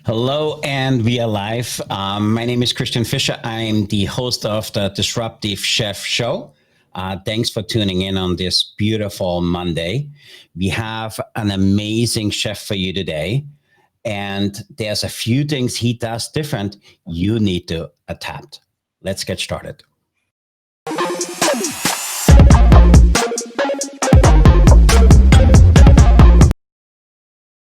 Hello, and we are live. My name is Christian Fischer. I'm the host of the Disruptive Chef Show. Thanks for tuning in on this beautiful Monday. We have an amazing chef for you today, and there's a few things he does different you need to adapt. Let's get started.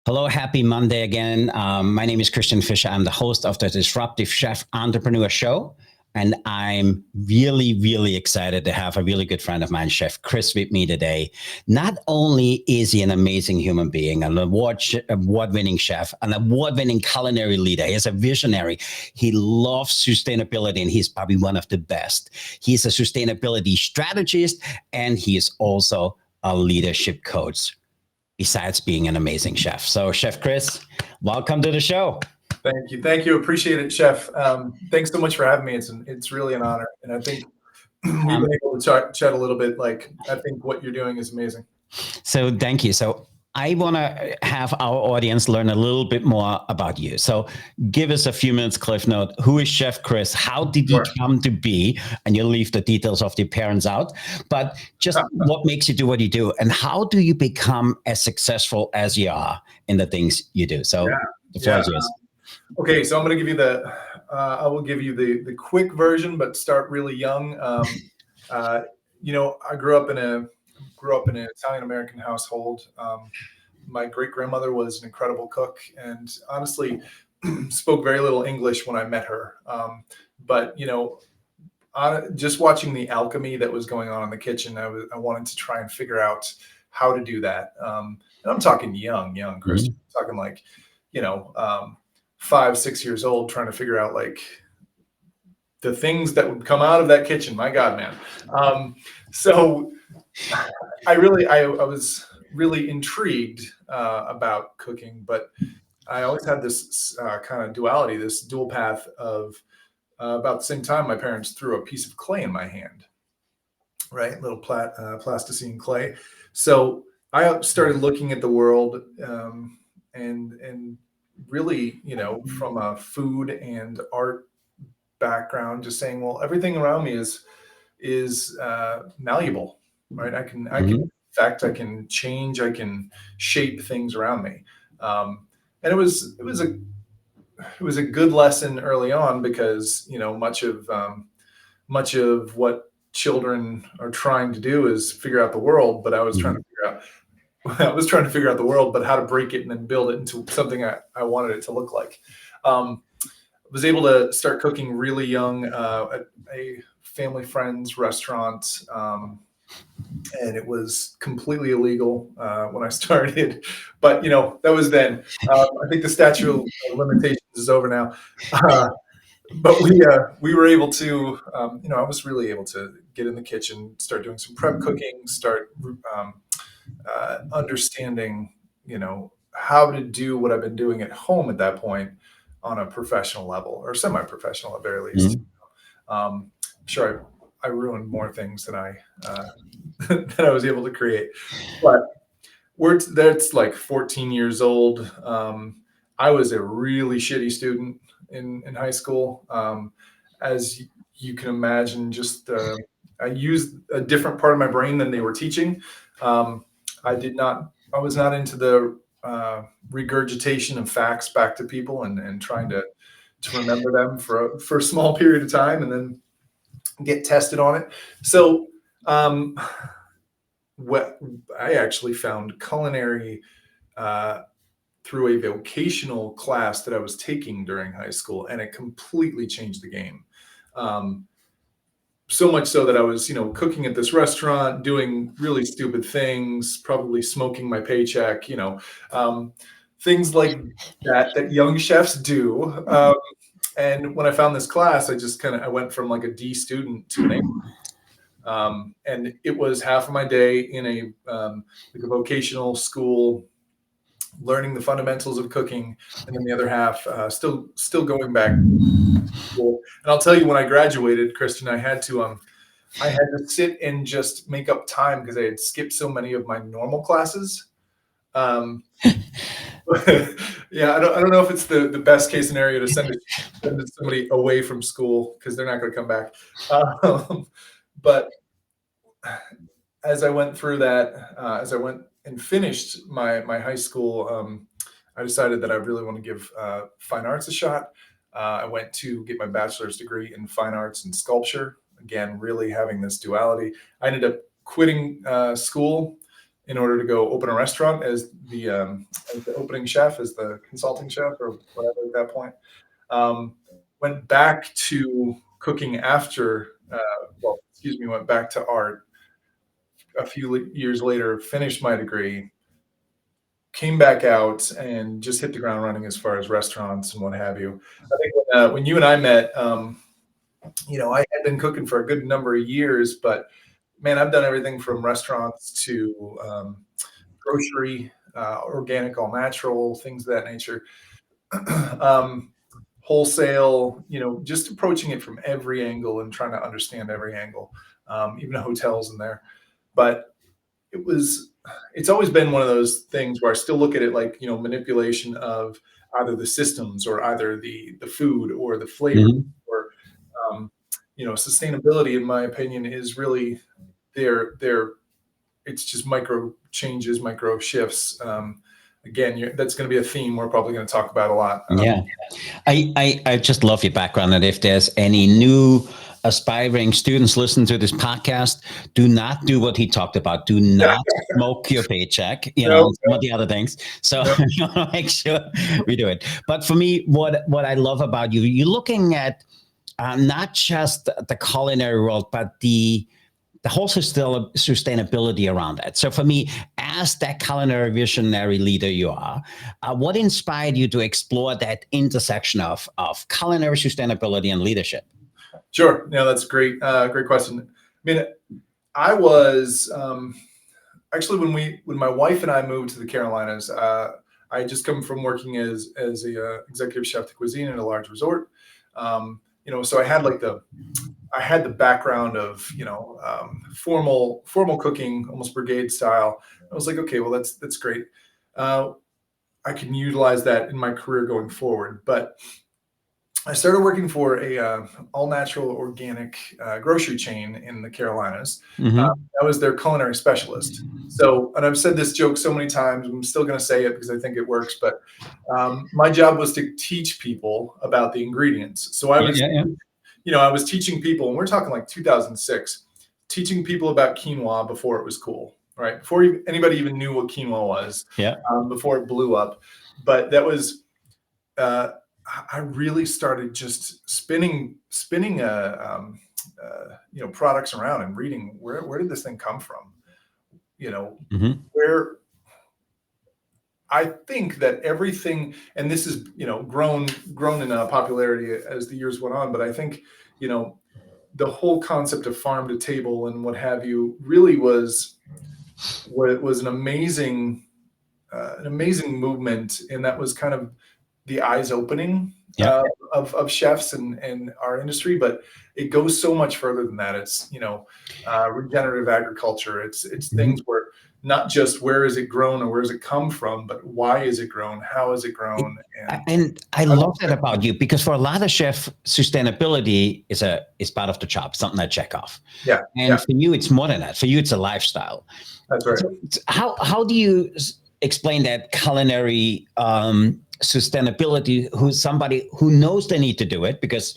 Hello, happy Monday again. My name is Christian Fischer. I'm the host of the Disruptive Chef Entrepreneur Show. And I'm really, really excited to have a really good friend of mine, Chef Chris, with me today. Not only is he an amazing human being, an award-winning chef, an award-winning culinary leader, he's a visionary. He loves sustainability, and he's probably one of the best. He's a sustainability strategist, and he is also a leadership coach, besides being an amazing chef. So, Chef Chris, welcome to the show. Thank you. Thank you. Appreciate it, Chef. Thanks so much for having me. It's really an honor. And I think we've been able to chat a little bit. I think what you're doing is amazing. So thank you. So I want to have our audience learn a little bit more about you. So give us a few minutes, Cliff Note. Who is Chef Chris? How did you come to be? And you'll leave the details of the parents out. But just what makes you do what you do? And how do you become as successful as you are in the things you do? So the floor is yours. Okay, so I'm going to give you I will give you the quick version, but start really young. I grew up in an Italian American household. My great grandmother was an incredible cook, and honestly, spoke very little English when I met her. But just watching the alchemy that was going on in the kitchen, I wanted to try and figure out how to do that. And I'm talking young, Christian. I'm talking 5, 6 years old, trying to figure out the things that would come out of that kitchen. My God, man. So I was really intrigued about cooking, but I always had this kind of duality, this dual path of about the same time my parents threw a piece of clay in my hand, right? Little plasticine clay. So I started looking at the world and really, from a food and art background, just saying, well, everything around me is malleable, right? I can affect, I can change, I can shape things around me. And it was a good lesson early on because, much of what children are trying to do is figure out the world, but I was trying to figure out the world, but how to break it and then build it into something I wanted it to look like. Was able to start cooking really young at a family friend's restaurant. And it was completely illegal when I started, but that was then. I think the statute of limitations is over now. But we were able to, I was really able to get in the kitchen, start doing some prep cooking, start understanding, how to do what I've been doing at home at that point on a professional level or semi-professional at very least. I'm sure I ruined more things than I was able to create, but that's 14 years old. I was a really shitty student in high school. As you can imagine, I used a different part of my brain than they were teaching. I was not into the regurgitation of facts back to people and trying to remember them for a small period of time and then get tested on it. So I actually found culinary through a vocational class that I was taking during high school, and it completely changed the game. So much so that I was, cooking at this restaurant, doing really stupid things, probably smoking my paycheck, things like that young chefs do. And when I found this class, I went from a D student to an A. And it was half of my day in a vocational school, learning the fundamentals of cooking, and then the other half still going back to school. And I'll tell you, when I graduated, Kristen, I had to sit and just make up time because I had skipped so many of my normal classes Um, yeah, I don't know if it's the best case scenario to send somebody away from school because they're not going to come back. But as I went through that, as I went and finished my high school, I decided that I really want to give fine arts a shot. I went to get my bachelor's degree in fine arts and sculpture. Again, really having this duality. I ended up quitting school in order to go open a restaurant as the opening chef, as the consulting chef, or whatever at that point. Went back to cooking after, went back to art a few years later, finished my degree, came back out, and just hit the ground running as far as restaurants and what have you. I think when you and I met, I had been cooking for a good number of years, but man, I've done everything from restaurants to grocery, organic, all natural, things of that nature. Wholesale, just approaching it from every angle and trying to understand every angle, even hotels in there. But it's always been one of those things where I still look at it like, manipulation of either the systems or either the food or the flavor or, sustainability, in my opinion, is really it's just micro changes, micro shifts. Again, that's going to be a theme we're probably going to talk about a lot. Yeah. I just love your background. And if there's any new aspiring students listening to this podcast, do not do what he talked about. Do not smoke your paycheck, some of the other things. So make sure we do it. But for me, what I love about you're looking at not just the culinary world, but the whole sustainability around that. So for me, as that culinary visionary leader you are, what inspired you to explore that intersection of culinary sustainability and leadership? Sure. Yeah, that's great. Great question. I mean, I was actually when my wife and I moved to the Carolinas. I had just come from working as a executive chef de cuisine at a large resort. So I had the background of formal cooking, almost brigade style. I was like, okay, well that's great. I can utilize that in my career going forward. But I started working for a all natural organic grocery chain in the Carolinas. I was their culinary specialist. So, and I've said this joke so many times, I'm still going to say it because I think it works. But my job was to teach people about the ingredients. So I was I was teaching people, and we're talking like 2006, teaching people about quinoa before it was cool, right? Before anybody even knew what quinoa was, before it blew up. But that was, I really started just spinning products around and reading where did this thing come from? Where I think that everything, and this is, grown in popularity as the years went on, but I think, the whole concept of farm to table and what have you really was an amazing movement. And that was kind of the eyes opening of chefs and our industry, but it goes so much further than that. It's, regenerative agriculture. It's things where not just where is it grown or where does it come from, but why is it grown? How is it grown? And I love that about you, because for a lot of chefs, sustainability is part of the job, something I check off. Yeah. And for you, it's more than that. For you, it's a lifestyle. That's right. So how do you explain that culinary sustainability, who's somebody who knows they need to do it because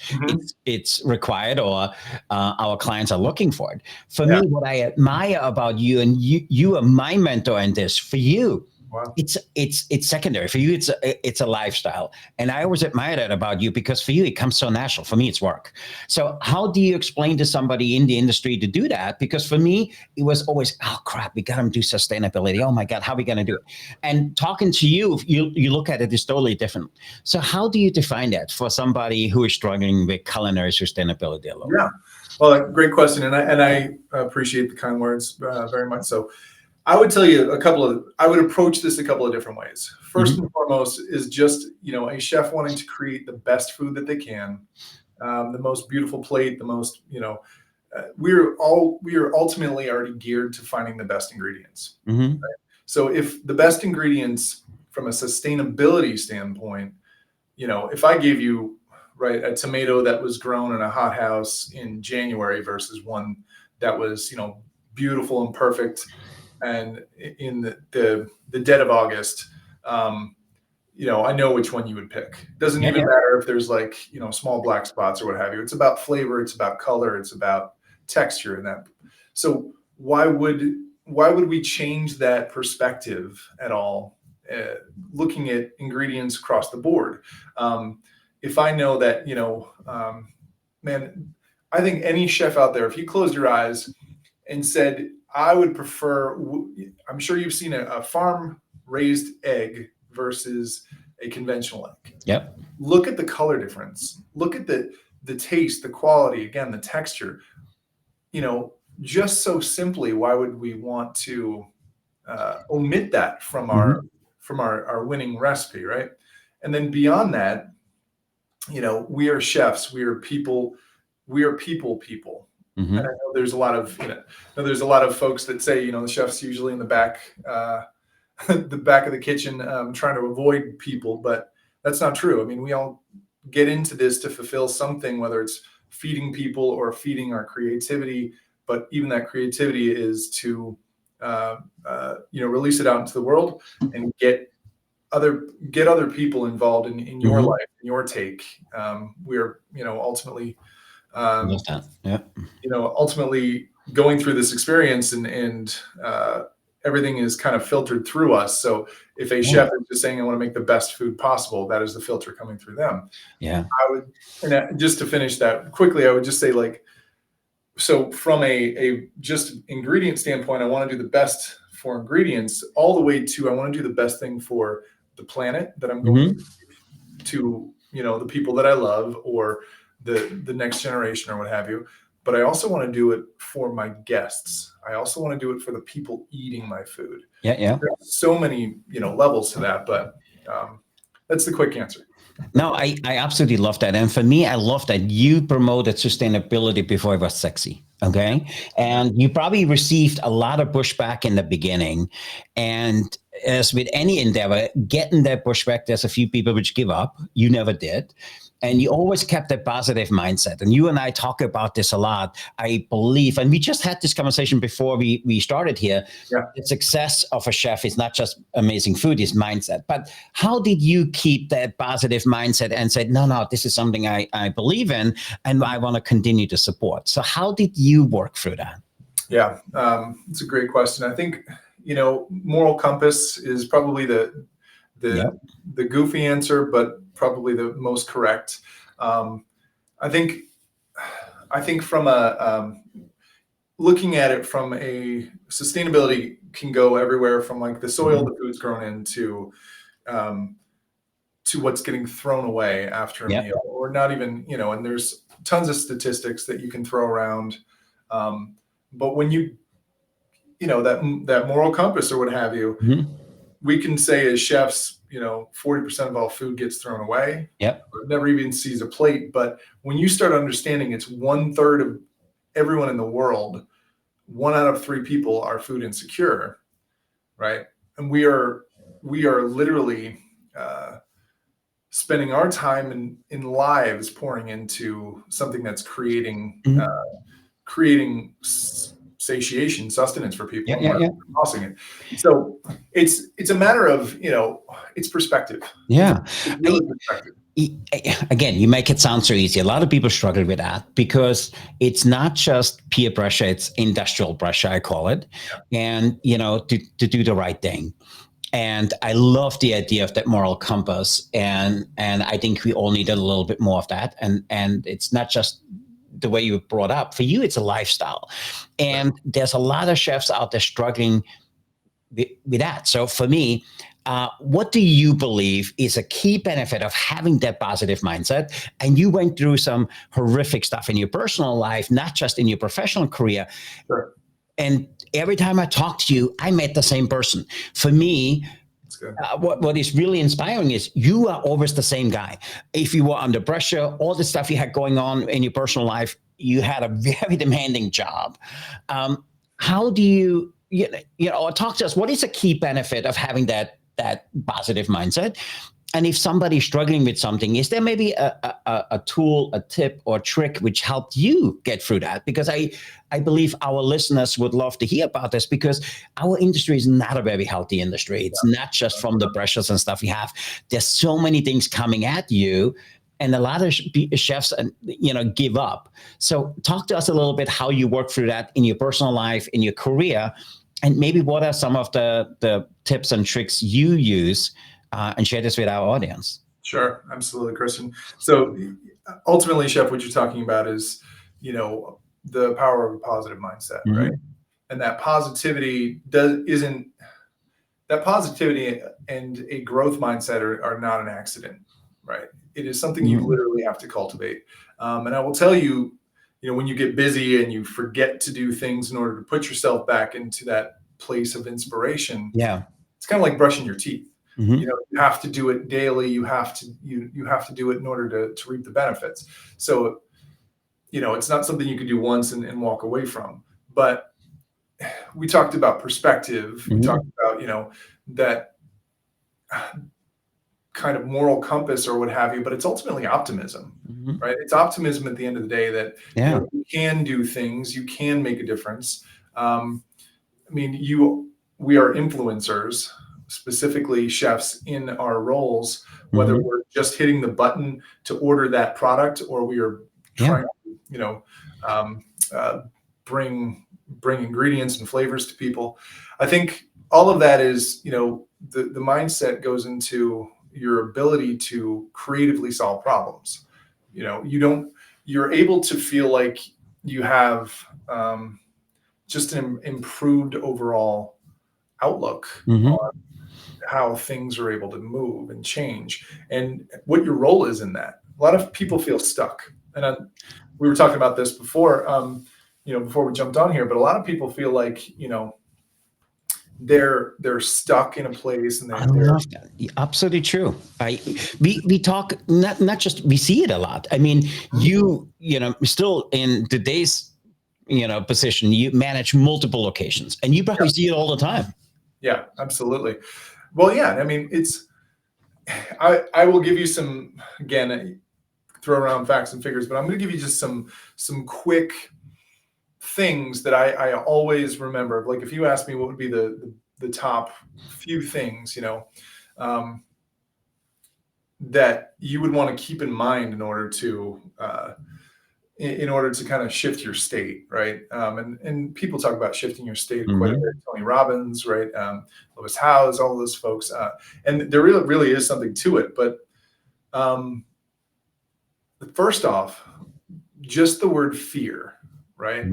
it's required, or our clients are looking for it. For me, what I admire about you, and you are my mentor in this, for you, it's secondary. For you, it's a lifestyle. And I always admire that about you, because for you, it comes so natural. For me, it's work. So how do you explain to somebody in the industry to do that? Because for me, it was always, oh crap, we got to do sustainability. Oh my God, how are we going to do it? And talking to you, you look at it is totally different. So how do you define that for somebody who is struggling with culinary sustainability alone? Yeah, well, great question. And I appreciate the kind words very much. So I would tell you I would approach this a couple of different ways. First and foremost is just, a chef wanting to create the best food that they can, the most beautiful plate, the most, we are ultimately already geared to finding the best ingredients. Right? So if the best ingredients from a sustainability standpoint, if I gave you, right, a tomato that was grown in a hothouse in January versus one that was, beautiful and perfect and in the dead of August, I know which one you would pick. It doesn't even matter if there's like, small black spots or what have you. It's about flavor, it's about color, it's about texture and that. So why would we change that perspective at all? Looking at ingredients across the board. If I know that, man, I think any chef out there, if you closed your eyes and said, I would prefer, I'm sure you've seen a farm raised egg versus a conventional egg. Yep. Look at the color difference. Look at the taste, the quality, again, the texture. Just so simply, why would we want to omit that from our winning recipe, right? And then beyond that, we are chefs, we are people. Mm-hmm. And I know there's a lot of folks that say, the chef's usually in the back, the back of the kitchen, trying to avoid people, but that's not true. I mean, we all get into this to fulfill something, whether it's feeding people or feeding our creativity, but even that creativity is to, release it out into the world and get other people involved in your life, in your take. We're, ultimately, ultimately going through this experience and everything is kind of filtered through us. So if a chef is just saying, I want to make the best food possible, that is the filter coming through them. Yeah. Just to finish that quickly, I would just say, so from a just ingredient standpoint, I want to do the best for ingredients, all the way to, I want to do the best thing for the planet that I'm going to, the people that I love, or the next generation, or what have you. But I also want to do it for my guests. I also want to do it for the people eating my food. Yeah. There's so many, levels to that, but that's the quick answer. No, I absolutely love that. And for me, I love that you promoted sustainability before it was sexy. Okay. And you probably received a lot of pushback in the beginning. And as with any endeavor, getting that pushback, there's a few people which give up. You never did. And you always kept a positive mindset. And you and I talk about this a lot, I believe. And we just had this conversation before we started here. Yeah. The success of a chef is not just amazing food, it's mindset. But how did you keep that positive mindset and said, no, this is something I believe in and I want to continue to support? So how did you work through that? Yeah, it's a great question. I think, moral compass is probably the goofy answer, but probably the most correct. I think from looking at it from a sustainability can go everywhere from like the soil the food's grown into to what's getting thrown away after a meal, or not even, and there's tons of statistics that you can throw around. But when you that moral compass or what have you, we can say as chefs, 40% of all food gets thrown away. Yep. Never even sees a plate. But when you start understanding it's 1/3 of everyone in the world, 1 out of 3 people are food insecure, right? And we are literally spending our time in lives pouring into something that's creating satiation, sustenance for people. Tossing it. So it's a matter of, it's perspective. Yeah. It's really perspective. Again, you make it sound so easy. A lot of people struggle with that because it's not just peer pressure, it's industrial pressure, I call it. And, to do the right thing. And I love the idea of that moral compass. And I think we all need a little bit more of that. And it's not just the way you were brought up. For you, it's a lifestyle. And there's a lot of chefs out there struggling with that. So for me, what do you believe is a key benefit of having that positive mindset? And you went through some horrific stuff in your personal life, not just in your professional career. Sure. And every time I talk to you, I met the same person. For me, what is really inspiring is you are always the same guy. If you were under pressure, all the stuff you had going on in your personal life, you had a very demanding job. How do you talk to us. What is a key benefit of having that positive mindset? And if somebody's struggling with something, is there maybe a tool, a tip, or trick which helped you get through that? Because I believe our listeners would love to hear about this, because our industry is not a very healthy industry. It's not just from the pressures and stuff we have. There's so many things coming at you, and a lot of chefs, give up. So talk to us a little bit how you work through that in your personal life, in your career, and maybe what are some of the tips and tricks you use, and share this with our audience. Sure, absolutely, Christian. So ultimately, Chef, what you're talking about is, the power of a positive mindset, right? And that positivity and a growth mindset are not an accident, right? It is something you literally have to cultivate. And I will tell you, when you get busy and you forget to do things in order to put yourself back into that place of inspiration, it's kind of like brushing your teeth. You have to do it daily. You have to do it in order to reap the benefits. So, it's not something you can do once and walk away from. But we talked about perspective. We talked about, that kind of moral compass or what have you, but it's ultimately optimism, right? It's optimism at the end of the day that you can do things, you can make a difference. We are influencers, specifically chefs, in our roles, whether we're just hitting the button to order that product or we are trying to, bring ingredients and flavors to people. I think all of that is, the mindset goes into your ability to creatively solve problems. You're able to feel like you have just an improved overall outlook on how things are able to move and change and what your role is in that. A lot of people feel stuck. And we were talking about this before, before we jumped on here, but a lot of people feel like, they're stuck in a place, and I love that. Absolutely true. We talk not just, we see it a lot. I mean, still in today's position, you manage multiple locations, and you probably see it all the time. Yeah, absolutely. Well, yeah, I mean, I will give you some, again, throw around facts and figures, but I'm going to give you just some quick things that I always remember. Like, if you ask me what would be the top few things, that you would want to keep in mind in order to kind of shift your state, right? And people talk about shifting your state quite a bit. Tony Robbins, right? Lewis Howes, all of those folks. And there really is something to it. But first off, just the word fear, right?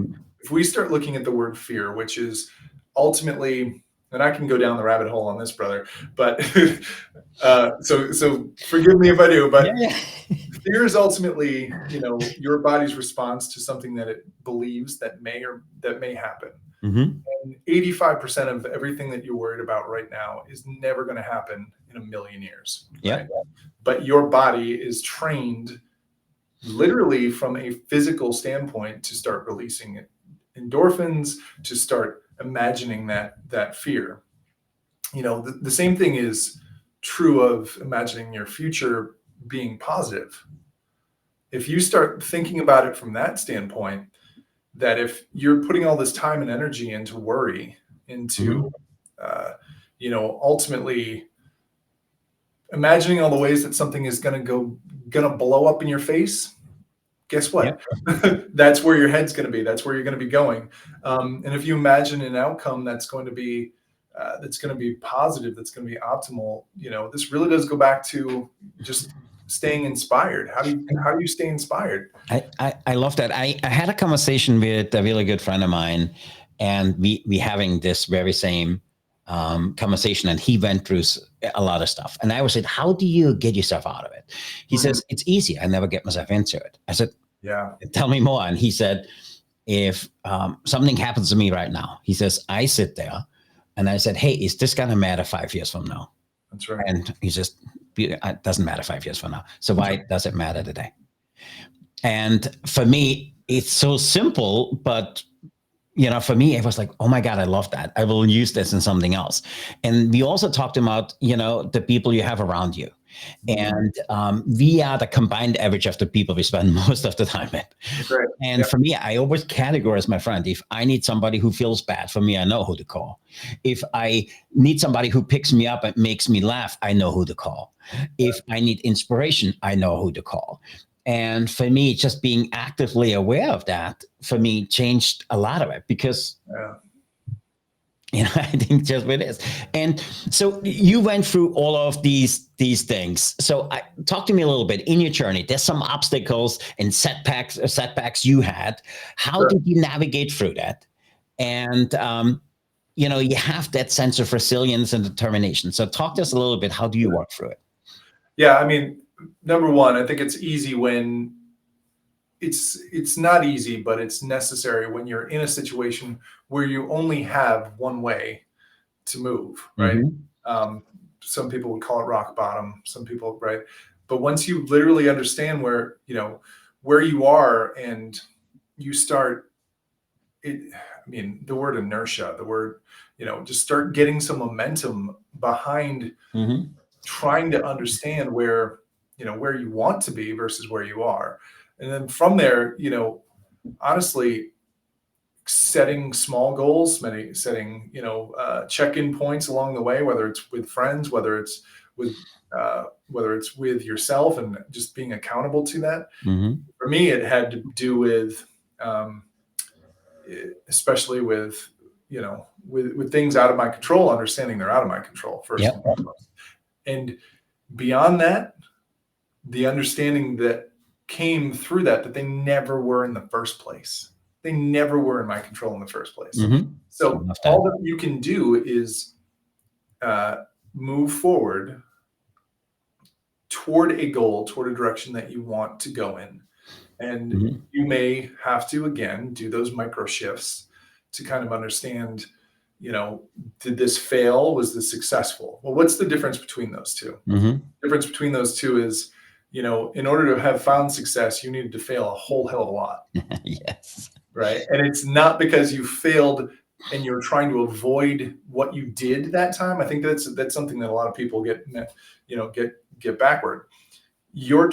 If we start looking at the word fear, which is ultimately, and I can go down the rabbit hole on this, brother, but so forgive me if I do, but fear is ultimately, your body's response to something that it believes that may happen. And 85% of everything that you're worried about right now is never going to happen in a million years. Right? But your body is trained literally from a physical standpoint to start releasing endorphins, to start imagining that fear. The same thing is true of imagining your future being positive. If you start thinking about it from that standpoint, that if you're putting all this time and energy into worry, into ultimately imagining all the ways that something is gonna blow up in your face, guess what? That's where your head's going to be. That's where you're going to be going. And if you imagine an outcome that's going to be positive, that's going to be optimal, this really does go back to just staying inspired. How do you stay inspired? I love that. I had a conversation with a really good friend of mine, and we having this very same conversation, and he went through a lot of stuff. And I always said, how do you get yourself out of it? He says, it's easy. I never get myself into it. I said, tell me more. And he said, if something happens to me right now, he says, I sit there and I said, hey, is this going to matter 5 years from now? That's right. And he says, it doesn't matter 5 years from now. So why does it matter today? And for me, it's so simple, but for me, it was like, oh my God, I love that. I will use this in something else. And we also talked about, the people you have around you. And we are the combined average of the people we spend most of the time with. Right. And Yep. for me, I always categorize my friend. If I need somebody who feels bad for me, I know who to call. If I need somebody who picks me up and makes me laugh, I know who to call. If I need inspiration, I know who to call. And for me, just being actively aware of that, for me, changed a lot of it because, I think just what it is. And so you went through all of these things. So talk to me a little bit in your journey. There's some obstacles and setbacks you had. How Sure. did you navigate through that? And, you have that sense of resilience and determination. So talk to us a little bit. How do you work through it? Yeah, I mean, number one, I think it's easy when it's not easy, but it's necessary when you're in a situation where you only have one way to move, right? Some people would call it rock bottom, some people, right? But once you literally understand where you are and you start it, I mean, the word inertia, the word, just start getting some momentum behind trying to understand where you want to be versus where you are. And then from there, honestly, setting small goals, setting, check-in points along the way, whether it's with friends, whether it's with yourself, and just being accountable to that. For me, it had to do with, especially with, with things out of my control, understanding they're out of my control first and foremost. And beyond that, the understanding that came through that they never were in the first place. They never were in my control in the first place. So all that you can do is move forward toward a goal, toward a direction that you want to go in. And you may have to, again, do those micro shifts to kind of understand, did this fail? Was this successful? Well, what's the difference between those two? The difference between those two is, in order to have found success, you needed to fail a whole hell of a lot. Yes. Right. And it's not because you failed and you're trying to avoid what you did that time. I think that's something that a lot of people get backward. You're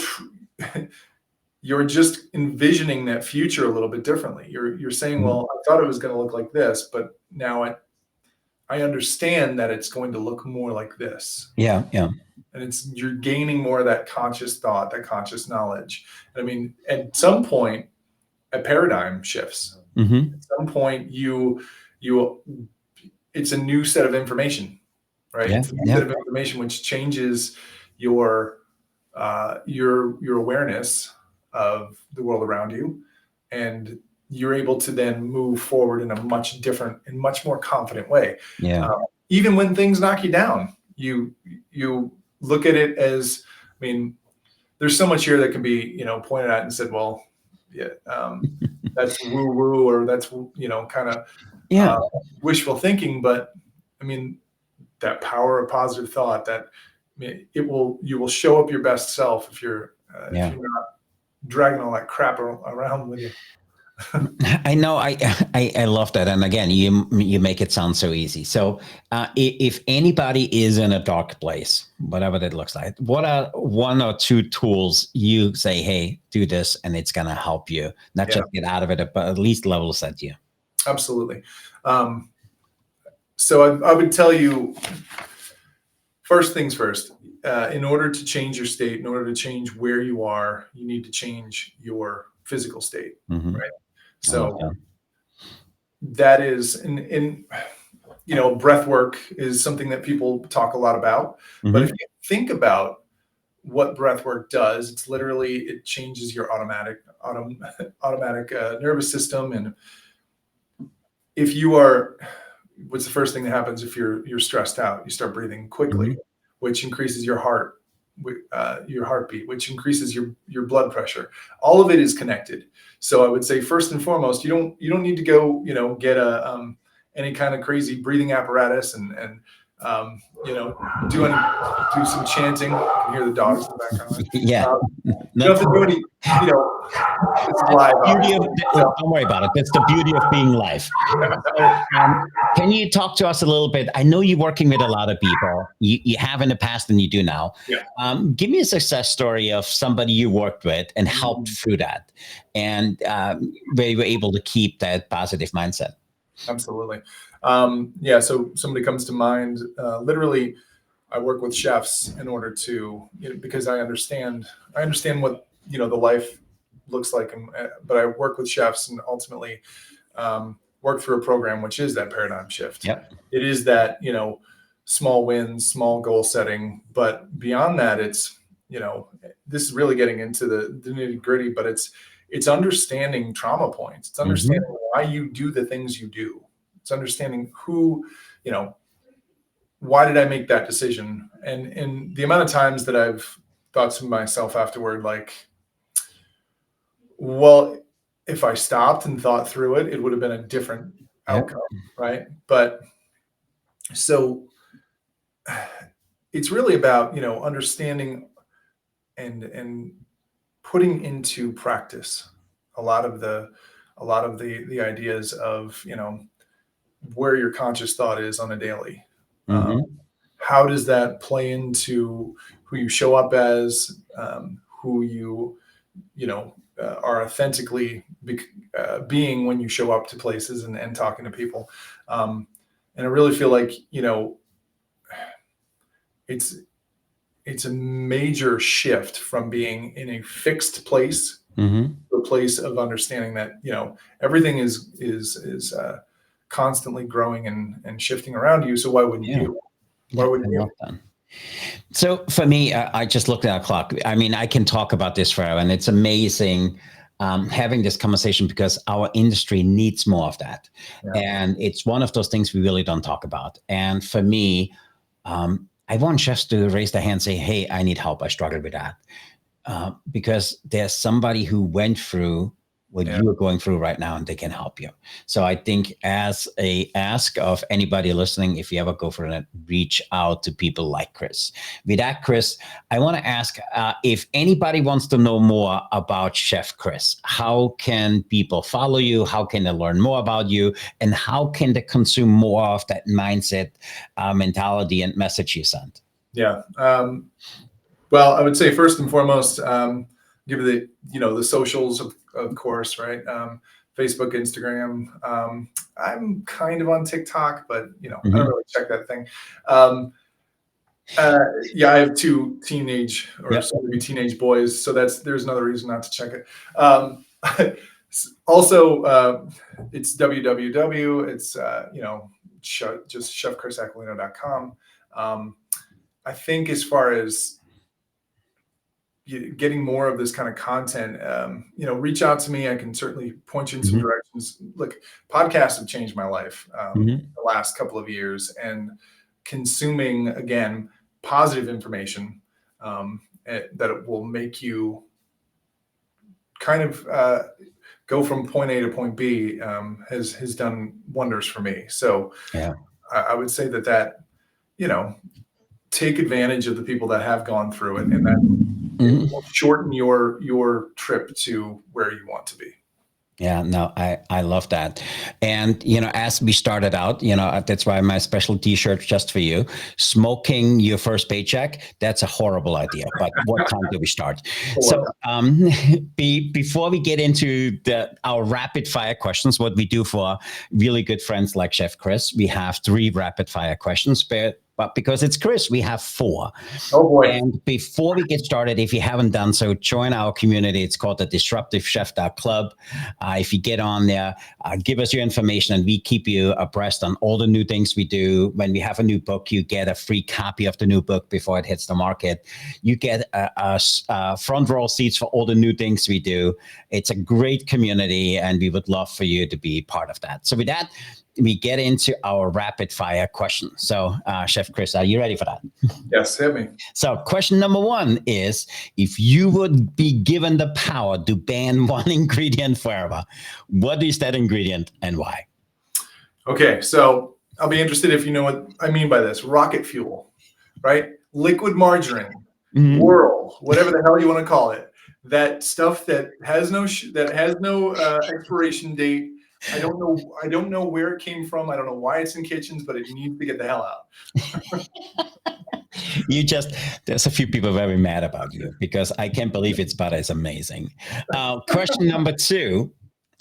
just envisioning that future a little bit differently. You're saying, well, I thought it was going to look like this, but now I understand that it's going to look more like this. Yeah. And you're gaining more of that conscious thought, that conscious knowledge. I mean, at some point, a paradigm shifts. At some point, it's a new set of information, right? It's a new set of information which changes your awareness of the world around you, and you're able to then move forward in a much different and much more confident way. Even when things knock you down, you look at it as, I mean, there's so much here that can be, pointed at and said, well, that's woo woo, or that's, kind of wishful thinking. But I mean, that power of positive thought, that you will show up your best self if you're not dragging all that crap around with you. I know. I love that. And again, you make it sound so easy. So if anybody is in a dark place, whatever that looks like, what are one or two tools you say, hey, do this, and it's going to help you not just get out of it, but at least level set you? Absolutely. So I would tell you, first things first, in order to change your state, in order to change where you are, you need to change your physical state, right? So that is, and breath work is something that people talk a lot about. But if you think about what breath work does, it's literally, it changes your automatic nervous system. And if you are, what's the first thing that happens if you're stressed out? You start breathing quickly, which increases your heartbeat, which increases your blood pressure. All of it is connected. So I would say, first and foremost, you don't need to go, get any kind of crazy breathing apparatus and you know, do some chanting. You can hear the dogs in the background. Yeah. You don't have to do any, you know, it's live. Don't worry about it. That's the beauty of being live. So, can you talk to us a little bit? I know you're working with a lot of people. You have in the past and you do now. Yeah. Give me a success story of somebody you worked with and helped through that, and where you were able to keep that positive mindset. Absolutely. So somebody comes to mind. Literally, I work with chefs in order to, because I understand what, the life looks like. But I work with chefs and ultimately work through a program, which is that paradigm shift. Yep. It is that, small wins, small goal setting. But beyond that, it's, this is really getting into the nitty gritty, but it's understanding trauma points. It's understanding why you do the things you do. It's understanding who, why did I make that decision? And the amount of times that I've thought to myself afterward, like, well, if I stopped and thought through it, it would have been a different outcome, right? But so it's really about, understanding and putting into practice a lot of the ideas of, where your conscious thought is on a daily. How does that play into who you show up as, who you are authentically being when you show up to places and talking to people. And I really feel like, it's a major shift from being in a fixed place to a place of understanding that, everything is constantly growing and shifting around you. So why wouldn't you? Why wouldn't you? So for me, I just looked at a clock. I mean, I can talk about this forever, and it's amazing having this conversation because our industry needs more of that. And it's one of those things we really don't talk about. And for me, I want chefs to raise their hand and say, hey, I need help. I struggle with that. Because there's somebody who went through what you are going through right now and they can help you. So I think as a ask of anybody listening, if you ever go for it, reach out to people like Chris. With that, Chris, I want to ask if anybody wants to know more about Chef Chris, how can people follow you? How can they learn more about you? And how can they consume more of that mindset, mentality and message you send? Yeah. Well, I would say first and foremost, give the socials, of course, right? Facebook, Instagram. I'm kind of on TikTok, but I don't really check that thing. I have two teenage or soon to be teenage boys, so there's another reason not to check it. Also, it's www. It's just chefchrisaquilino.com. I think as far as getting more of this kind of content, reach out to me. I can certainly point you in some directions. Look, podcasts have changed my life the last couple of years, and consuming, again, positive information that it will make you kind of go from point A to point B has done wonders for me. So I would say that take advantage of the people that have gone through it, and that it will shorten your trip to where you want to be. Yeah, no, I love that. And, as we started out, that's why my special t-shirt just for you, smoking your first paycheck, that's a horrible idea. But what time do we start? So before we get into our rapid fire questions, what we do for really good friends like Chef Chris, we have 3 rapid fire questions, but because it's Chris, we have 4. Oh boy. And before we get started, if you haven't done so, join our community. It's called the Disruptive Chef Club. If you get on there, give us your information and we keep you abreast on all the new things we do. When we have a new book, you get a free copy of the new book before it hits the market. You get a front row seats for all the new things we do. It's a great community and we would love for you to be part of that. So with that, we get into our rapid fire question. So, Chef Chris, are you ready for that? Yes, hit me. So question number 1 is, if you would be given the power to ban one ingredient forever, what is that ingredient and why? Okay, so I'll be interested if you know what I mean by this. Rocket fuel, right? Liquid margarine, whirl, whatever the hell you want to call it. That stuff that has no expiration date. I don't know where it came from. I don't know why it's in kitchens, but it needs to get the hell out. There's a few people very mad about you because I can't believe it's butter is amazing. Question number 2.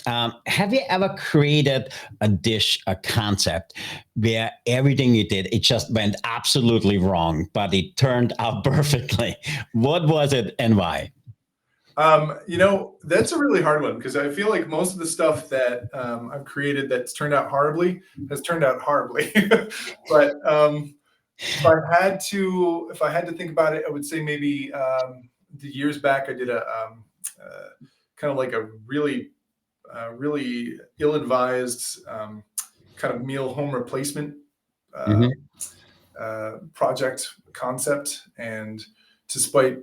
Have you ever created a dish, a concept where everything you did, it just went absolutely wrong, but it turned out perfectly? What was it and why? That's a really hard one because I feel like most of the stuff that I've created that's turned out horribly has turned out horribly. But if I had to think about it, I would say maybe the years back I did a kind of like a really ill-advised kind of meal home replacement project concept, and despite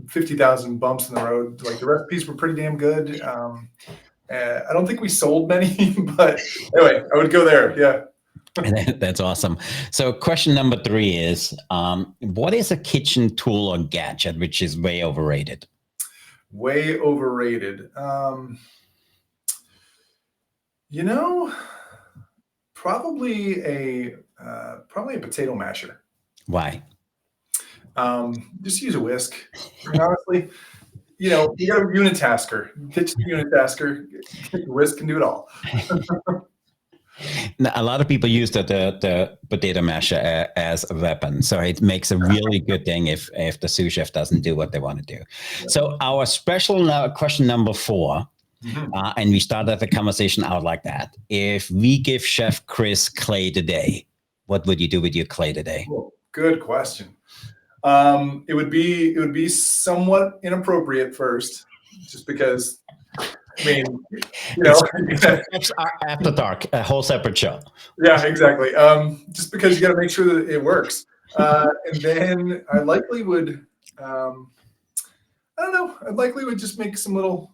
50,000 bumps in the road, like the recipes were pretty damn good. I don't think we sold many, but anyway, I would go there. Yeah. That's awesome. So question number 3 is, what is a kitchen tool or gadget which is way overrated? Way overrated. Probably a potato masher. Why? Just use a whisk. I mean, honestly, you got a unitasker. Ditch the unitasker. The whisk can do it all. Now, a lot of people use the potato masher as a weapon, so it makes a really good thing if the sous chef doesn't do what they want to do. Yeah. So our special question number 4. And we started the conversation out like that. If we give Chef Chris clay today, what would you do with your clay today? Oh, good question. It would be somewhat inappropriate first, just because. I mean, after dark, a whole separate show. Yeah, exactly. Just because you got to make sure that it works, and then I likely would. I don't know. I likely would just make some little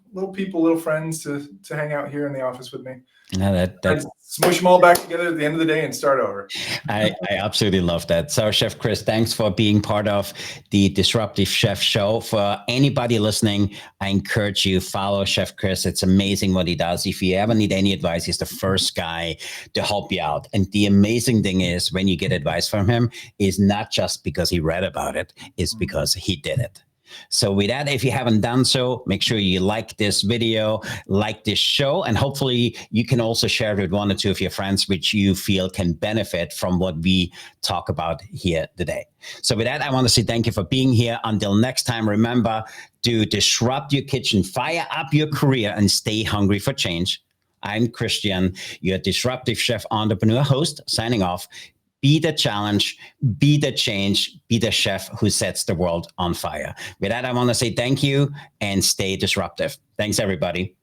friends to hang out here in the office with me. No, that smush them all back together at the end of the day and start over. I absolutely love that. So, Chef Chris, thanks for being part of the Disruptive Chef Show. For anybody listening, I encourage you, follow Chef Chris. It's amazing what he does. If you ever need any advice, he's the first guy to help you out. And the amazing thing is, when you get advice from him, is not just because he read about it, it's because he did it. So with that, if you haven't done so, make sure you like this video, like this show, and hopefully you can also share it with 1 or 2 of your friends, which you feel can benefit from what we talk about here today. So with that, I want to say thank you for being here. Until next time, remember to disrupt your kitchen, fire up your career, and stay hungry for change. I'm Christian, your Disruptive Chef Entrepreneur host, signing off. Be the challenge, be the change, be the chef who sets the world on fire. With that, I want to say thank you and stay disruptive. Thanks, everybody.